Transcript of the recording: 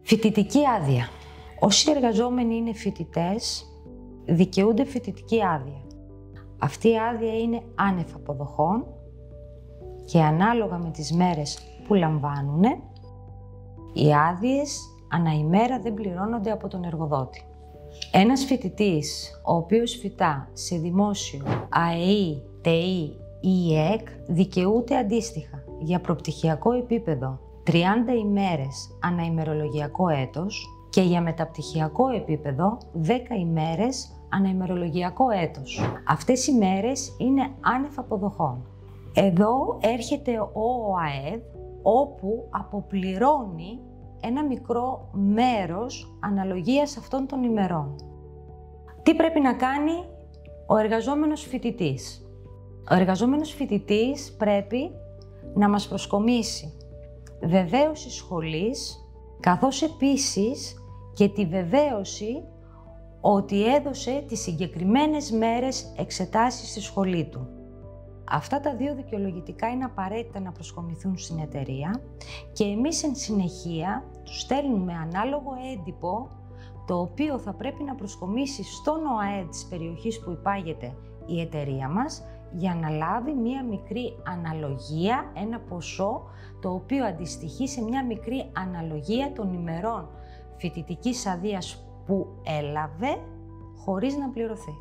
Φοιτητική άδεια. Όσοι εργαζόμενοι είναι φοιτητές, δικαιούνται φοιτητική άδεια. Αυτή η άδεια είναι άνευ αποδοχών και ανάλογα με τις μέρες που λαμβάνουν, οι άδειες ανά ημέρα δεν πληρώνονται από τον εργοδότη. Ένας φοιτητής, ο οποίος φοιτά σε δημόσιο, ΑΕΗ, ΤΕΗ ή ΕΚ, δικαιούται αντίστοιχα για προπτυχιακό επίπεδο 30 ημέρες ανά ημερολογιακό έτος και για μεταπτυχιακό επίπεδο 10 ημέρες ανά ημερολογιακό έτος. Αυτές οι μέρες είναι άνευ αποδοχών. Εδώ έρχεται ο ΟΑΕΔ, όπου αποπληρώνει ένα μικρό μέρος αναλογίας αυτών των ημερών. Τι πρέπει να κάνει ο εργαζόμενος φοιτητής? Ο εργαζόμενος φοιτητής πρέπει να μας προσκομίσει βεβαίωση σχολής, καθώς επίσης και τη βεβαίωση ότι έδωσε τις συγκεκριμένες μέρες εξετάσεις στη σχολή του. Αυτά τα δύο δικαιολογητικά είναι απαραίτητα να προσκομιθούν στην εταιρεία και εμείς εν συνεχεία τους στέλνουμε ανάλογο έντυπο, το οποίο θα πρέπει να προσκομίσει στον ΟΑΕΔ της περιοχής που υπάγεται η εταιρεία μας, για να λάβει μία μικρή αναλογία, ένα ποσό το οποίο αντιστοιχεί σε μία μικρή αναλογία των ημερών φοιτητικής αδείας που έλαβε χωρίς να πληρωθεί.